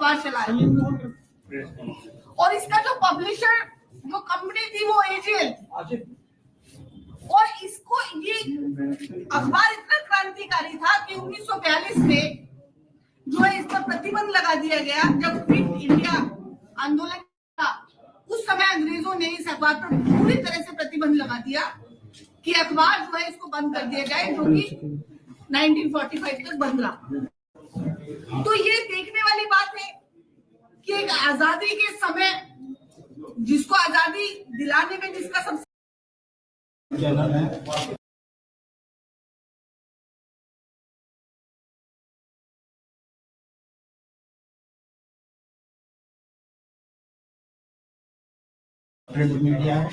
अखबार चलाया, और इसका जो पब्लिशर जो कंपनी थी वो एजीएल, और इसको ये अखबार इतना क्रांतिकारी था कि 1942 में जो है इस पर प्रतिबंध लगा दिया गया। जब क्विट इंडिया आंदोलन था उस समय अंग्रेजों ने इस अखबार पर पूरी तरह से प्रतिबंध लगा दिया कि अखबार जो है इसको बंद कर दिया जाए, जो कि 1945 तक बंद रहा। तो ये देखने वाली बात है कि एक आजादी के समय जिसको आजादी दिलाने में जिसका सबसे चैनल है मीडिया है,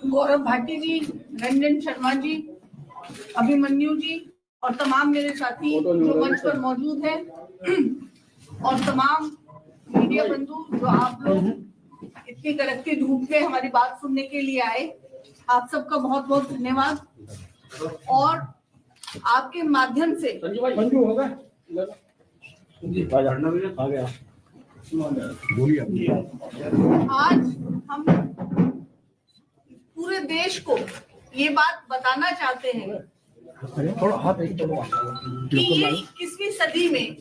गौरव भाटी जी, रंजन शर्मा जी, अभिमन्यु जी और तमाम मेरे साथी जो मंच पर मौजूद हैं, और तमाम मीडिया बंधु जो आप लोग इतनी कड़कती धूप में हमारी बात सुनने के लिए आए, आप सबका बहुत बहुत धन्यवाद। और आपके माध्यम से आज हम पूरे देश को ये बात बताना चाहते हैं कि ये 21वीं सदी में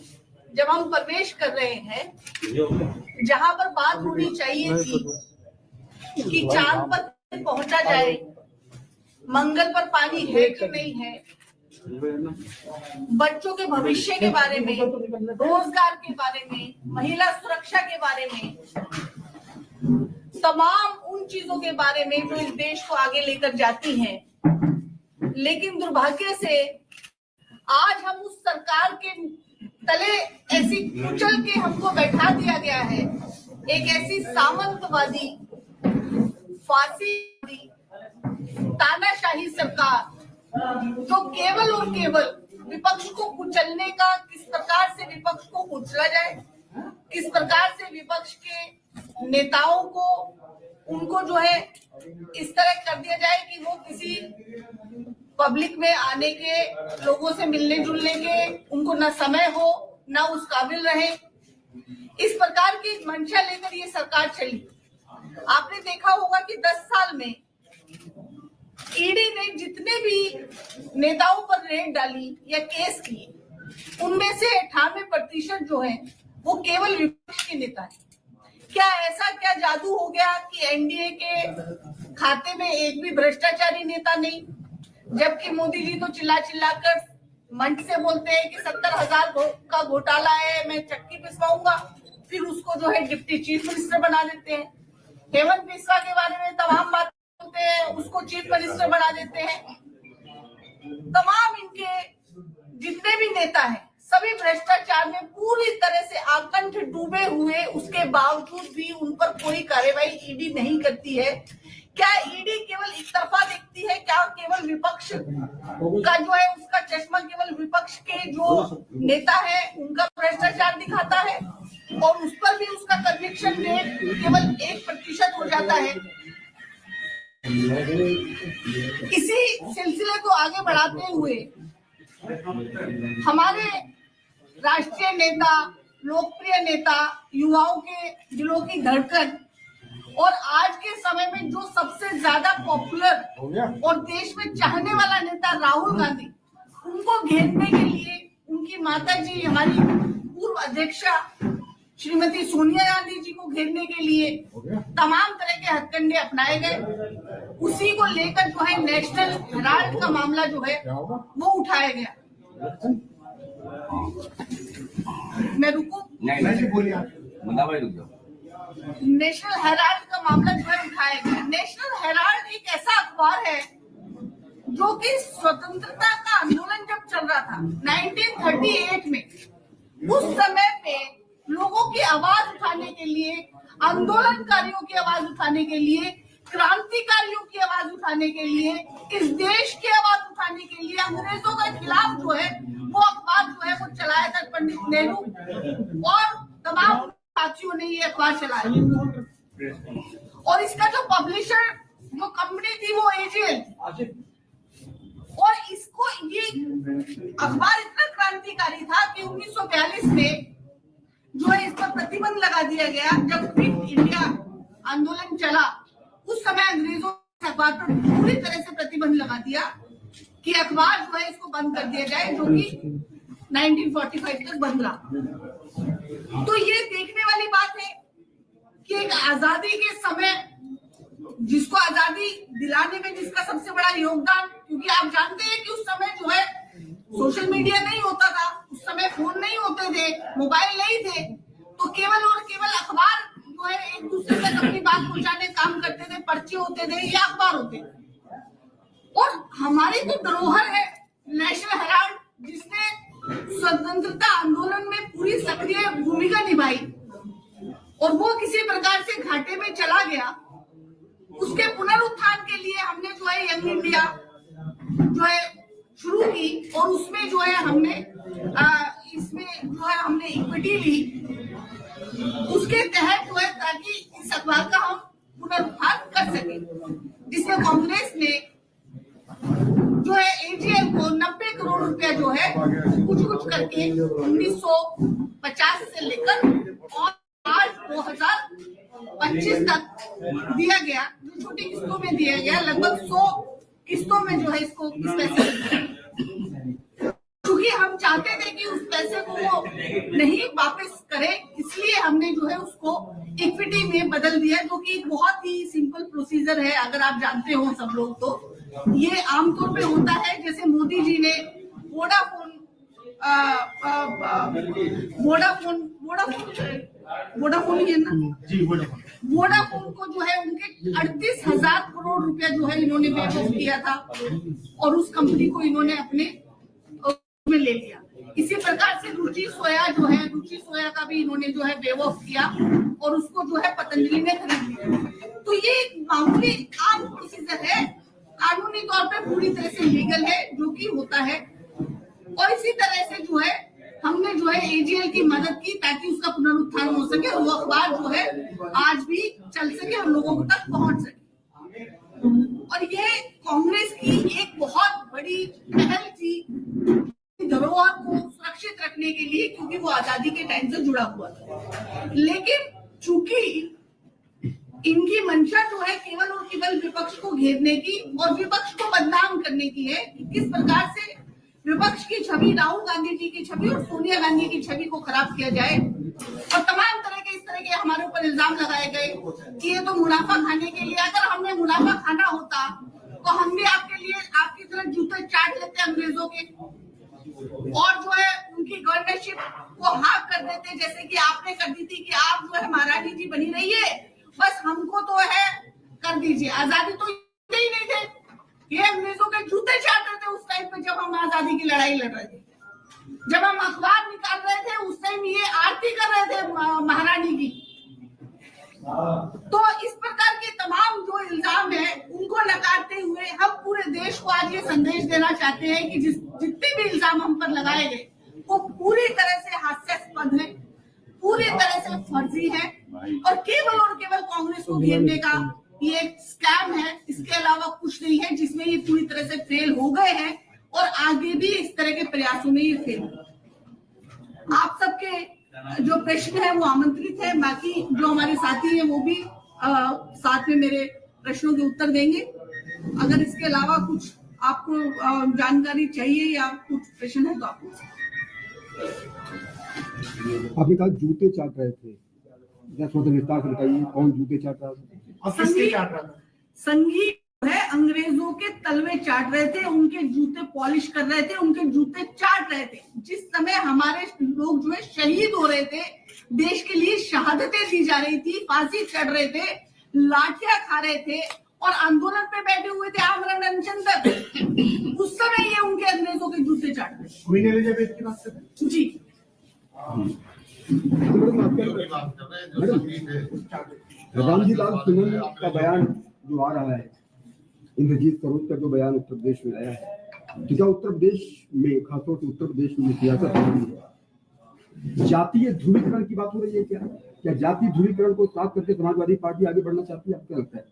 जब हम प्रवेश कर रहे हैं, जहां पर बात होनी चाहिए थी कि चांद पर पहुंचा जाए, मंगल पर पानी है कि नहीं है, बच्चों के भविष्य के बारे में, रोजगार के बारे में, महिला सुरक्षा के बारे में, तमाम उन चीजों के बारे में जो इस देश को आगे लेकर जाती हैं। लेकिन दुर्भाग्य से आज हम उस सरकार के तले ऐसी कुचल के हमको बैठा दिया गया है, एक ऐसी सामंतवादी, फांसीवादी, तानाशाही सरकार जो केवल और केवल विपक्ष को कुचलने का, किस प्रकार से विपक्ष को कुचला जाए, किस प्रकार से विपक्ष के नेताओं को उनको जो है इस तरह कर दिया जाए कि वो किसी पब्लिक में आने के, लोगों से मिलने जुलने के उनको न समय हो न उस काबिल रहे। इस प्रकार की मंशा लेकर ये सरकार चली। आपने देखा होगा कि 10 साल में ईडी ने जितने भी नेताओं पर रेड डाली या केस किए, उनमें से 98% जो है वो केवल विपक्ष के नेता है। क्या ऐसा क्या जादू हो गया कि एनडीए के खाते में एक भी भ्रष्टाचारी नेता नहीं, जबकि मोदी जी तो चिल्ला चिल्लाकर मंच से बोलते हैं कि 70,000 का घोटाला है, मैं चक्की पिसवाऊंगा, फिर उसको जो है डिप्टी चीफ मिनिस्टर बना देते हैं। हेमंत बिस्वा के बारे में तमाम बात बोलते हैं, उसको चीफ मिनिस्टर बना देते हैं। तमाम इनके जितने भी नेता हैं सभी भ्रष्टाचार में पूरी तरह से आकंठ डूबे हुए, उसके बावजूद भी उन पर कोई कार्रवाई ईडी नहीं करती है। क्या ईडी केवल एक तरफा देखती है? क्या केवल विपक्ष का जो है उसका चश्मा केवल विपक्ष के जो नेता है उनका भ्रष्टाचार दिखाता है, और उस पर भी उसका कन्विक्शन रेट केवल 1% हो जाता है। इसी सिलसिले को आगे बढ़ाते हुए हमारे राष्ट्रीय नेता, लोकप्रिय नेता, युवाओं के दिलों की धड़कन और आज के समय में जो सबसे ज्यादा पॉपुलर और देश में चाहने वाला नेता राहुल गांधी, उनको घेरने के लिए उनकी माता जी, हमारी पूर्व अध्यक्षा श्रीमती सोनिया गांधी जी को घेरने के लिए तमाम तरह के हथकंडे अपनाए गए। उसी को लेकर जो है नेशनल हेराल्ड का मामला जो है वो उठाया गया। मैं रुकूं? नहीं, बोलिए। नेशनल हेराल्ड का मामला जो है उठाया गया। नेशनल हेराल्ड एक ऐसा अखबार है जो कि स्वतंत्रता का आंदोलन जब चल रहा था 1938 में, उस समय पे लोगों की आवाज उठाने के लिए, आंदोलनकारियों की आवाज उठाने के लिए, क्रांतिकारियों की आवाज उठाने के लिए, इस देश की आवाज उठाने के लिए अंग्रेजों के खिलाफ जो है वो अखबार जो है वो चलाया था पंडित नेहरू और तमाम साथियों ने ये अखबार चलाया। और इसका जो पब्लिशर जो कंपनी थी वो एजीएल, और इसको ये अखबार इतना क्रांतिकारी था कि 1942 में जो है इस पर प्रतिबंध लगा दिया गया। जब क्विट इंडिया आंदोलन चला उस समय अंग्रेजों ने अखबार पर पूरी तरह से प्रतिबंध लगा दिया कि अखबार जो है इसको बंद कर दिया जाए, जो कि 1945 तक बंद रहा। तो ये देखने वाली बात है कि एक आजादी के समय, जिसको आजादी दिलाने में जिसका सबसे बड़ा योगदान, क्योंकि आप जानते हैं कि उस समय जो है सोशल मीडिया नहीं होता था, उस समय फोन नहीं होते थे, मोबाइल नहीं थे, तो केवल और केवल अखबार जो है एक दूसरे तक अपनी बात पहुंचाने काम करते थे, पर्चे होते थे या अखबार होते थे। और हमारी जो धरोहर है नेशनल हेराल्ड, जिसने स्वतंत्रता आंदोलन में पूरी सक्रिय भूमिका निभाई और वो किसी प्रकार से घाटे में चला गया, उसके पुनरुत्थान के लिए हमने जो है यंग इंडिया जो है शुरू की और उसमें जो है हमने इसमें जो है हमने इक्विटी ली, उसके तहत जो है ताकि इस अखबार का हम पुनरुत्थान कर सके, जिसमें कांग्रेस ने जो है एजीएल को 90 करोड़ रुपया जो है कुछ करके 1950 से लेकर और आज 2025 तक दिया गया, जो छोटी किस्तों में दिया गया, लगभग 100 किस्तों में जो है इसको इस पैसे, क्योंकि हम चाहते थे कि उस पैसे को वो नहीं वापस करे, इसलिए हमने जो है उसको इक्विटी में बदल दिया, जो कि बहुत ही सिंपल प्रोसीजर है। अगर आप जानते हो सब लोग, तो ये आमतौर पे होता है। जैसे मोदी जी ने वोडाफोन ही है ना जी, वोडाफोन को जो है उनके 38,000 करोड़ रुपया जो है इन्होंने वेव ऑफ किया था और उस कंपनी को इन्होंने अपने में ले लिया। इसी प्रकार से रुचि सोया का भी इन्होंने जो है वेव ऑफ किया और उसको जो है पतंजलि ने खरीद लिया। तो ये मामूली आम प्रोसीजर है, कानूनी तौर पे पूरी तरह से लीगल है, जो कि होता है। और इसी तरह से जो है हमने जो है एजीएल की मदद की ताकि उसका पुनरुत्थान हो सके और वो अखबार जो है आज भी चल सके और लोगों तक पहुंच सके। और ये कांग्रेस की एक बहुत बड़ी पहल थी धरोहर को सुरक्षित रखने के लिए, क्योंकि वो आजादी के टाइम से जुड़ा हुआ था। लेकिन चूंकि इनकी मंशा जो है केवल और केवल विपक्ष को घेरने की और विपक्ष को बदनाम करने की है, किस प्रकार से विपक्ष की छवि, राहुल गांधी जी की छवि और सोनिया गांधी की छवि को खराब किया जाए, और तमाम तरह के इस तरह के हमारे ऊपर इल्जाम लगाए गए कि ये तो मुनाफा खाने के लिए। अगर हमने मुनाफा खाना होता तो हम भी आपके लिए आपकी तरह जूते चाट लेते अंग्रेजों के और जो है उनकी गवर्नरशिप को हाक कर देते, जैसे कि आपने कर दी थी कि आप जो है महारानी जी बनी रहिए, बस हमको तो है कर दीजिए। आजादी तो ही नहीं थे, ये अंग्रेजों के जूते चाट रहे थे उस टाइम पे जब हम आजादी की लड़ाई लड़ रहे थे। जब हम अखबार निकाल रहे थे उस टाइम ये आरती कर रहे थे महारानी की। तो इस प्रकार के तमाम जो इल्जाम है उनको नकारते हुए हम पूरे देश को आज ये संदेश देना चाहते हैं कि जितने भी इल्जाम हम पर लगाए गए वो पूरी तरह से हास्यास्पद है, पूरी तरह से फर्जी है और केवल कांग्रेस को घेरने का ये एक स्कैम है, इसके अलावा कुछ नहीं है, जिसमें ये पूरी तरह से फेल हो गए हैं और आगे भी इस तरह के प्रयासों में ये फेल। आप सबके जो प्रश्न है वो आमंत्रित है, बाकी जो हमारे साथी हैं वो भी साथ में मेरे प्रश्नों के उत्तर देंगे। अगर इसके अलावा कुछ आपको जानकारी चाहिए या कुछ प्रश्न है तो आप पूछ सकते। आपने कहा जूते चाट रहे थे, विस्तार से बताइए कौन जूते चाट रहा था? संघी है, अंग्रेजों के तलवे चाट रहे थे, उनके जूते पॉलिश कर रहे थे, उनके जूते चाट रहे थे। जिस समय हमारे लोग जो है शहीद हो रहे थे, देश के लिए शहादतें दी जा रही थी, फांसी चढ़ रहे थे, लाठियां खा रहे थे और आंदोलन पे बैठे हुए थे आमरण अनशन तक, उस समय ये उनके अंग्रेजों के जूते चाट रहे थे। क्वीन एलिजाबेथ की बात कर रहे हैं जी। रामजी लाल सुमन का बयान जो आ रहा है, इंद्रजीत सरोज का जो बयान उत्तर प्रदेश में आया है, तो क्या उत्तर प्रदेश में, खासतौर से उत्तर प्रदेश में सियासत हो रही है, जातीय ध्रुवीकरण की बात हो रही है? क्या जातीय ध्रुवीकरण को साथ करके समाजवादी पार्टी आगे बढ़ना चाहती है? आपको क्या लगता है?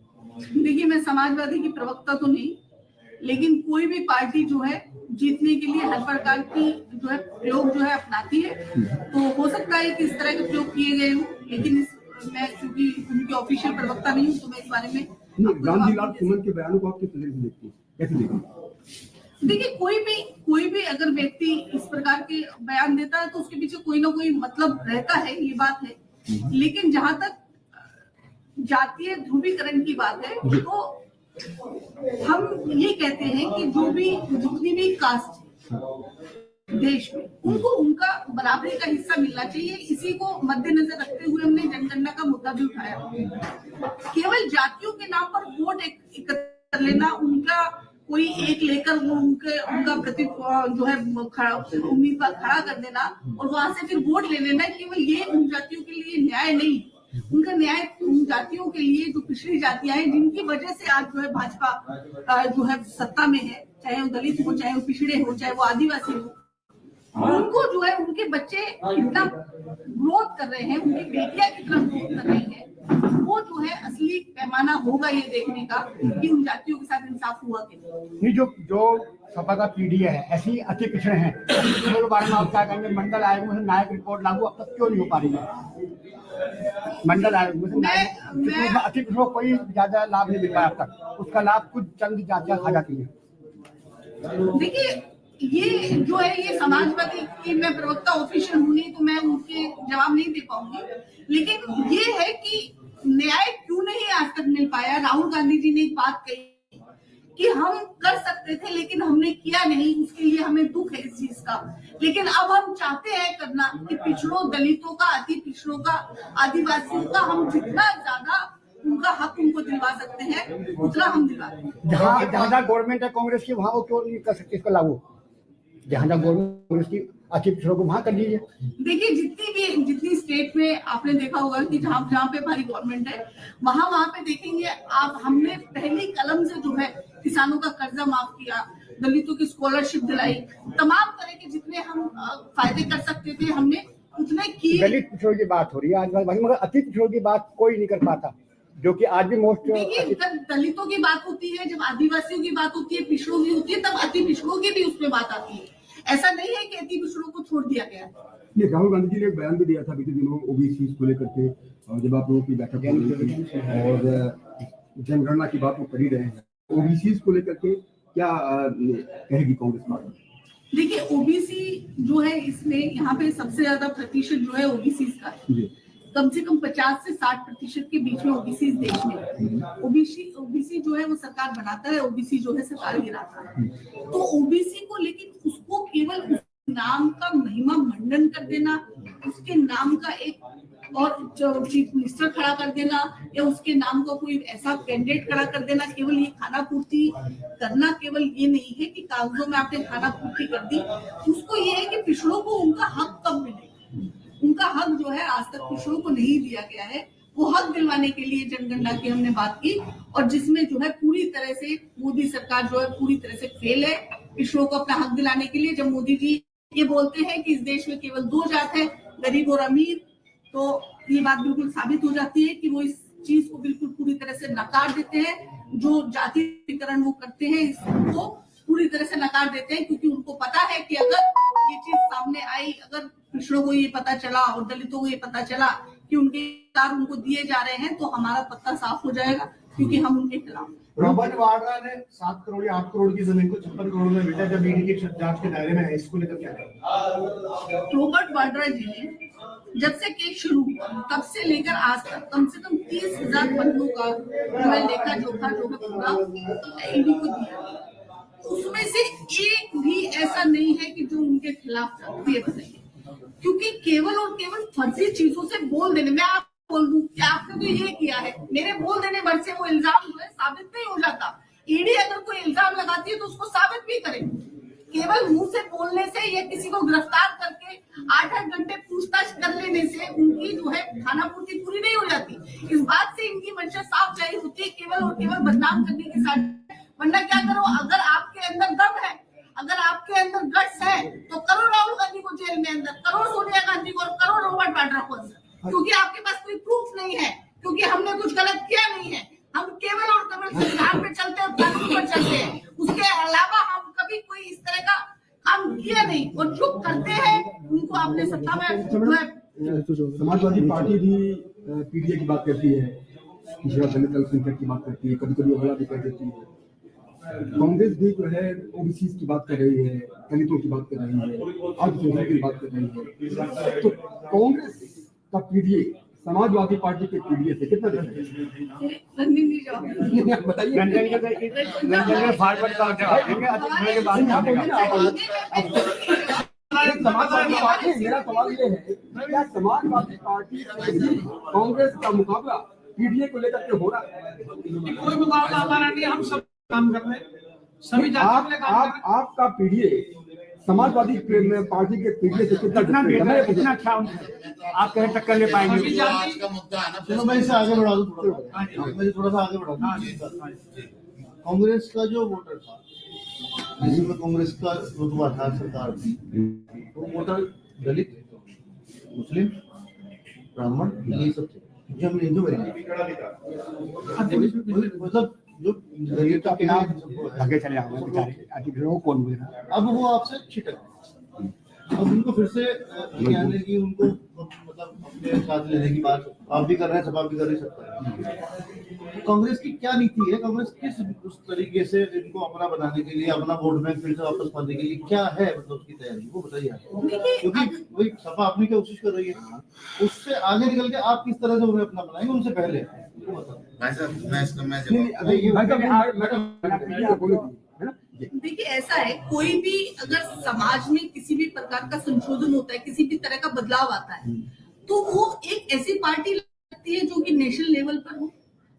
देखिए, मैं समाजवादी की प्रवक्ता तो नहीं, लेकिन कोई भी पार्टी जो है जीतने के लिए हर प्रकार की जो है प्रयोग जो है अपनाती है। तो हो सकता है कि इस तरह के प्रयोग किए गए हों, लेकिन मैं क्योंकि उनकी ऑफिशियल प्रवक्ता नहीं हूँ तो मैं इस बारे में रामजी सुमन के बयानों को आप किस तरह से देखते हैं, कैसे देखते हैं? देखिए, कोई भी अगर व्यक्ति इस प्रकार के बयान देता है तो उसके पीछे कोई ना कोई मतलब रहता है, ये बात है। लेकिन जहां तक जातीय ध्रुवीकरण की बात है तो हम ये कहते हैं कि जितनी भी कास्ट देश में उनको उनका बराबरी का हिस्सा मिलना चाहिए। इसी को मद्देनजर रखते हुए हमने जनगणना का मुद्दा भी उठाया। केवल जातियों के नाम पर वोट एकत्र कर लेना, उनका कोई एक लेकर वो उनका प्रति जो है उम्मीदवार खड़ा कर देना और वहां से फिर वोट ले लेना, केवल ये उन जातियों के लिए न्याय नहीं। उनका न्याय उन जातियों के लिए जो पिछड़ी जातियां हैं, जिनकी वजह से आज जो है भाजपा जो है सत्ता में है, चाहे वो दलित हो, चाहे वो पिछड़े हो, चाहे वो आदिवासी हो, उनको जो है उनके बच्चे कितना ग्रोथ कर रहे हैं, उनकी बेटियां कितना ग्रोथ कर रही है, वो जो है असली पैमाना होगा ये देखने का कि उन जातियों के साथ इंसाफ हुआ कि नहीं। जो सपा का पीडीए है, ऐसी अति पिछड़े हैं, तो बारे में आप क्या कहेंगे? मंडल आयोग में नायक रिपोर्ट लागू अब तक क्यों नहीं हो पा रही है? मंडल आयोग में अति पिछड़ों को कोई ज्यादा लाभ नहीं मिल पाया अब तक, उसका लाभ कुछ चंद जातियां खा जाती है। देखिए, ये जो है ये समाजवादी की मैं प्रवक्ता ऑफिशियल हूं नहीं तो मैं उनके जवाब नहीं दे पाऊंगी, लेकिन ये है कि न्याय क्यों नहीं आज तक मिल पाया। राहुल गांधी जी ने एक बात कही कि हम कर सकते थे लेकिन हमने किया नहीं, उसके लिए हमें दुख है इस चीज का। लेकिन अब हम चाहते हैं करना कि पिछड़ों, दलितों का, अति पिछड़ों का, आदिवासियों का हम जितना ज्यादा उनका हक उनको दिलवा सकते हैं उतना हम दिलवाते हैं। जहाँ गवर्नमेंट है कांग्रेस की, वहाँ वो क्यों नहीं कर सकते इसको लागू? जहाँ गवर्नमेंट की अति पिछड़ों को वहाँ कर लीजिए। देखिए, जितनी स्टेट में आपने देखा होगा कि जहाँ पे हमारी गवर्नमेंट है, वहाँ पे देखेंगे आप, हमने पहली कलम से जो है किसानों का कर्जा माफ किया, दलितों की स्कॉलरशिप दिलाई, तमाम तरह के जितने हम फायदे कर सकते थे हमने उतने किए। दलित पिछड़ों की बात हो रही है आज, मगर अति पिछड़ों की बात कोई नहीं कर पाता, जो कि आज भी मोस्ट। देखिए, जब दलितों की बात होती है, जब आदिवासियों की बात होती है, पिछड़ों की होती है, तब अति पिछड़ों की भी उसमें बात आती है। ऐसा नहीं है कि अति पिछड़ों को छोड़ दिया गया है। राहुल गांधी जी ने एक बयान भी दिया था बीते दिनों ओबीसी को लेकर के, जब आप लोगों की बैठक और जनगणना की बात वो कर ही रहे हैं, ओबीसी को लेकर के क्या कहेगी कांग्रेस पार्टी? देखिए, ओबीसी जो है इसमें यहाँ पे सबसे ज्यादा प्रतिशत जो है ओबीसी का है, कम से कम 50 से 60% के बीच में ओबीसी देश में। ओबीसी जो है वो सरकार बनाता है, ओबीसी जो है सरकार गिराता है। तो ओबीसी को लेकिन उसको केवल उस नाम का महिमा मंडन कर देना, उसके नाम का एक और चीफ मिनिस्टर खड़ा कर देना, या उसके नाम का कोई ऐसा कैंडिडेट खड़ा कर देना, केवल ये खाना पूर्ति करना केवल ये नहीं है कि कागजों में आपने खाना पूर्ति कर दी। उसको ये है कि पिछड़ों को उनका हक कब मिलेगा। उनका हक जो है आज तक पिछड़ों को नहीं दिया गया है, वो हक दिलवाने के लिए जनगणना की हमने बात की, और जिसमें जो है पूरी तरह से मोदी सरकार जो है पूरी तरह से फेल है पिछड़ों को अपना हक दिलाने के लिए। जब मोदी जी ये बोलते हैं कि इस देश में केवल 2 जात है, गरीब और अमीर, तो ये बात बिल्कुल साबित हो जाती है कि वो इस चीज को बिल्कुल पूरी तरह से नकार देते हैं। जो जातीयकरण वो करते हैं इसको पूरी तरह से नकार देते हैं, क्योंकि उनको पता है कि अगर ये चीज सामने आई, अगर पिछड़ों को ये पता चला और दलितों को ये पता चला कि उनके अधिकार उनको दिए जा रहे हैं, तो हमारा पत्ता साफ हो जाएगा, क्योंकि हम उनके खिलाफ। रॉबर्ट वाड्रा ने 7 करोड़ या 8 करोड़ की जमीन को 56 करोड़ में बेचा, जब ईडी की जांच के दायरे में है, इसको लेकर क्या करें? रॉबर्ट वाड्रा जी ने जब से केस शुरू हुआ तब से लेकर आज तक कम से कम 30,000 पन्नों का जो है लेखा जोखा जो है पूरा ईडी को दिया। उसमें से एक भी ऐसा नहीं है कि जो उनके खिलाफ जाती है, बताइए। क्योंकि केवल और केवल फर्जी चीजों से बोल देने, मैं आप बोल दूं कि आपने तो ये किया है, मेरे बोल देने भर से वो इल्जाम जो है साबित नहीं हो जाता। ईडी अगर कोई इल्जाम लगाती है तो उसको साबित भी करे। केवल मुंह से बोलने से या किसी को गिरफ्तार करके 8-8 घंटे पूछताछ कर लेने से उनकी जो है खाना पूर्ति पूरी नहीं हो जाती। इस बात से इनकी मंशा साफ जाहिर होती है, केवल और केवल बदनाम करने के साथ। वरना क्या करो, अगर आपके अंदर दम है, अगर आपके अंदर गट्स है, तो करो राहुल गांधी को जेल में अंदर, करो सोनिया गांधी को, करो रॉबर्ट वाड्रा को अंदर, क्योंकि आपके पास कोई प्रूफ नहीं है, क्योंकि हमने कुछ गलत किया नहीं है। हम केवल और केवल संविधान पे चलते हैं, कानून पर चलते हैं। उसके या नहीं, और जो करते हैं उनको आपने सत्ता में समाजवादी पार्टी भी पीडीए की बात करती है, पिछड़ा दलित अल्पसंख्यक की बात करती है, कभी कभी अवहेला भी कर देती है। कांग्रेस भी जो है ओबीसी की बात कर रही है, दलितों की बात कर रही है, अल्पसंख्यक की बात कर रही है। तो कांग्रेस का पीडीए समाजवादी पार्टी के पीडीए से कितना different है? रंजन जी जवाब आप बताइए। रंजन के फॉरवर्ड का जवाब देंगे, अतिक्रमण के बाद में समाजवादी पार्टी, मेरा सवाल ये है, क्या समाजवादी पार्टी से कांग्रेस का मुकाबला पीडीए को लेकर के हो रहा है? कोई मुकाबला हमारा नहीं, हम सब काम कर रहे हैं, सभी जातियों के लिए काम कर रहे हैं। आपका पीडीए समाजवादी पार्टी के पीडीए से कितना कितना different है? बेहतर, कितना अच्छा उनसे आप कहे टक्कर ले सभी पाएंगे? जाति आज का मुद्दा है ना। चलो मैं इसे आगे बढ़ा दूं थोड़ा, मैं थोड़ा सा आगे बढ़ा दूं। कांग्रेस का जो वोटर था, जिसमें कांग्रेस का रुतबा था सरकार में, वो वोटर दलित, मुस्लिम, ब्राह्मण, ये सब थे जो हम हिंदू बने। मतलब जो दलित तो अपना आगे चले आओगे बेचारे अधिग्रह कौन बोल रहा है? अब वो आपसे छिटक, अब उनको फिर से कहने की, उनको मतलब अपने साथ लेने की बात आप भी कर रहे हैं, सभा भी कर रही सकता है। कांग्रेस की क्या नीति है? कांग्रेस किस उस तरीके से इनको अपना बनाने के लिए, अपना वोट बैंक फिर से वापस पाने के लिए क्या है मतलब उसकी तैयारी, वो बताइए आप। क्योंकि वही सभा अपनी क्या कोशिश कर रही है, उससे आगे निकल के आप किस तरह से उन्हें अपना बनाएंगे, उनसे पहले वो बताओ। भाई साहब मैं इसका मैं नहीं, जवाब नहीं, मैडम, है ना? देखिए ऐसा है, कोई भी अगर समाज में किसी भी प्रकार का संशोधन होता है, किसी भी तरह का बदलाव आता है, तो वो एक ऐसी पार्टी लगती है जो कि नेशनल लेवल पर हो,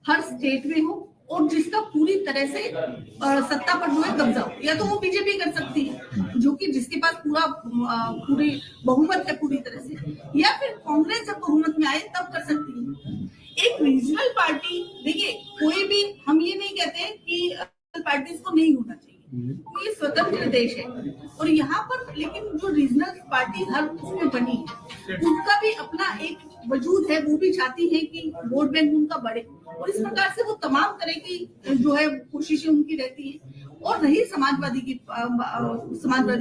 हर स्टेट में हो, और जिसका पूरी तरह से सत्ता पर जो है कब्जा हो। या तो वो बीजेपी कर सकती है, जो कि जिसके पास पूरी बहुमत है पूरी तरह से, या फिर कांग्रेस जब बहुमत में आए तब कर सकती है। एक रीजनल पार्टी, देखिए कोई भी, हम ये नहीं कहते कि पार्टीज को नहीं होना चाहिए, ये स्वतंत्र देश है, और यहाँ पर लेकिन जो रीजनल पार्टी हर उसमें बनी है, उनका भी अपना एक वजूद है, वो भी चाहती है कि वोट बैंक उनका बढ़े, और इस प्रकार से वो तमाम तरह की जो है कोशिशें उनकी रहती है। और रही समाजवादी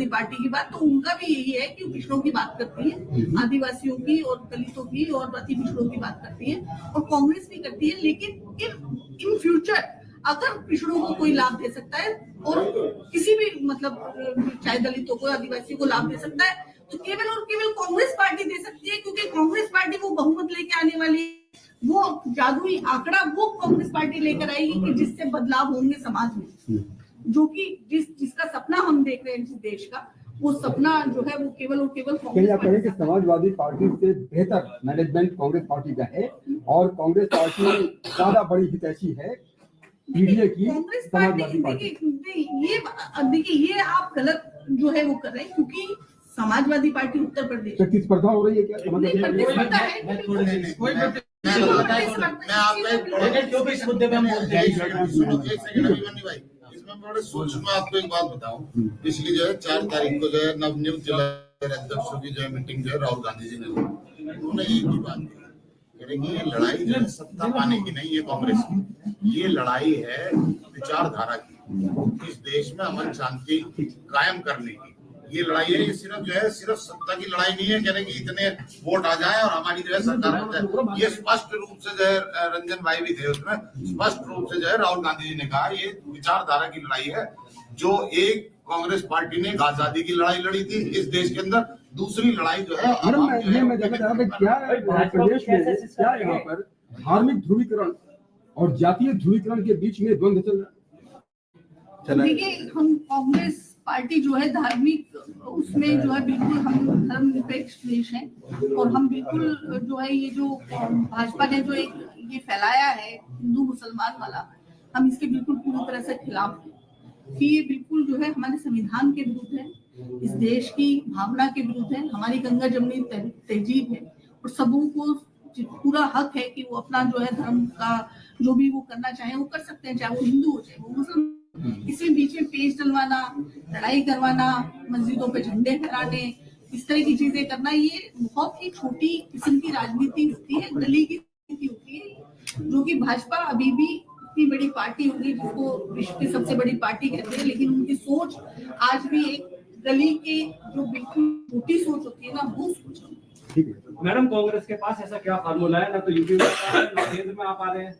पार्टी की बात, तो उनका भी यही है कि पिछड़ों की बात करती है, आदिवासियों की और दलितों की और अति पिछड़ों की बात करती है, और कांग्रेस भी करती है। लेकिन इन फ्यूचर अगर पिछड़ों को कोई लाभ दे सकता है, और किसी भी मतलब चाहे दलितों को, आदिवासियों को लाभ दे सकता है, तो केवल और केवल कांग्रेस पार्टी दे सकती है, क्योंकि कांग्रेस पार्टी वो बहुमत लेके आने वाली है, वो जादुई आंकड़ा वो कांग्रेस पार्टी लेकर आएगी कि जिससे बदलाव होंगे समाज में, जो कि जिसका सपना हम देख रहे हैं जिस देश का, वो सपना जो है वो केवल और केवल क्या आप कहें कि समाजवादी पार्टी से बेहतर मैनेजमेंट कांग्रेस पार्टी का है, और कांग्रेस पार्टी ज्यादा बड़ी हितैषी है पीडीए की कांग्रेस समाजवादी पार्टी? देखिए ये आप गलत जो है वो कर रहे हैं, क्योंकि समाजवादी पार्टी उत्तर प्रदेश तो किस स्पर्धा हो रही है क्या नहीं, समाजवादी प्रतिस्पर्धा है। कोई मैं आपको इस मुद्दे पे हम बोलते हैं। सुनो एक सेकंड अभिमन्यु भाई, इसमें बड़े सूक्ष्म आपको एक बात बताऊं। पिछली जो है 4 तारीख को जो है नवनियुक्त जिला अध्यक्षों की जो है मीटिंग जो है राहुल गांधी जी ने, उन्होंने एक ही बात की, ये लड़ाई जो है सत्ता पाने की नहीं है कांग्रेस की, ये लड़ाई है विचारधारा की, इस देश में अमन शांति कायम करने की ये लड़ाई है। ये सिर्फ जो है सिर्फ सत्ता की लड़ाई नहीं है, कह रहे कि इतने वोट आ जाए और हमारी जो है सरकार बन जाए। ये स्पष्ट रूप से जो है रंजन भाई भी थे उसमें, स्पष्ट रूप से जो है राहुल गांधी जी ने कहा ये विचारधारा की लड़ाई है। जो एक कांग्रेस पार्टी ने आजादी की लड़ाई लड़ी थी इस देश के अंदर, दूसरी लड़ाई जो है मैं जानना चाह रहा था क्या प्रदेश में क्या यहाँ पर धार्मिक ध्रुवीकरण और जातीय ध्रुवीकरण के बीच में द्वंद्व चल रहा है? देखिए हम कांग्रेस पार्टी जो है धार्मिक उसमें जो है बिल्कुल हम धर्मनिरपेक्ष देश हैं, और हम बिल्कुल जो है ये जो भाजपा ने जो एक ये फैलाया है हिंदू मुसलमान वाला, हम इसके बिल्कुल पूरी तरह से खिलाफ हैं कि ये बिल्कुल जो है हमारे संविधान के विरुद्ध है, इस देश की भावना के विरुद्ध है, हमारी गंगा जमनी तहजीब है, और सबों को पूरा हक है कि वो अपना जो है धर्म का जो भी वो करना चाहे वो कर सकते हैं, चाहे वो हिंदू हो चाहे वो मुसलमान। इसमें बीच में पेच डलवाना, लड़ाई करवाना, मस्जिदों पे झंडे फहराने, इस तरह की चीजें करना, ये बहुत ही छोटी किस्म की राजनीति होती है, गली की राजनीति होती है, जो कि भाजपा अभी भी इतनी बड़ी पार्टी होगी जिसको विश्व की सबसे बड़ी पार्टी कहते हैं, लेकिन उनकी सोच आज भी एक गली की जो बिल्कुल मोटी सोच होती है ना, वो सोच है। ठीक है। मैडम, कांग्रेस के पास ऐसा क्या फार्मूला है? ना तो यूपी में आ रहे हैं, ना केंद्र में आ पा रहे हैं।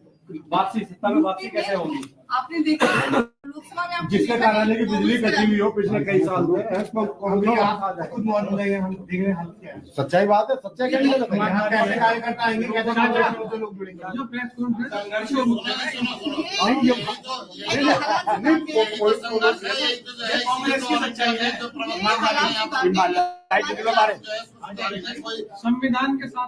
वापसी, सत्ता में वापसी कैसे होगी? आपने देखा लोकसभा में आपने जिसके देखा कारण नहीं, की बिजली कटी हुई हो पिछले कई साल से अभी आप खुद मौजूद है, हम देख रहे हैं हालत क्या है। सच्चाई बात है, सच्चाई क्या गलत है? यहाँ कैसे कार्यकर्ता आएंगे, कैसे कांग्रेस से लोग जुड़ेंगे। जो प्रेस कॉन्फ्रेंस संघर्ष के मुद्दे में कांग्रेस की सच्चाई है जो संविधान के साथ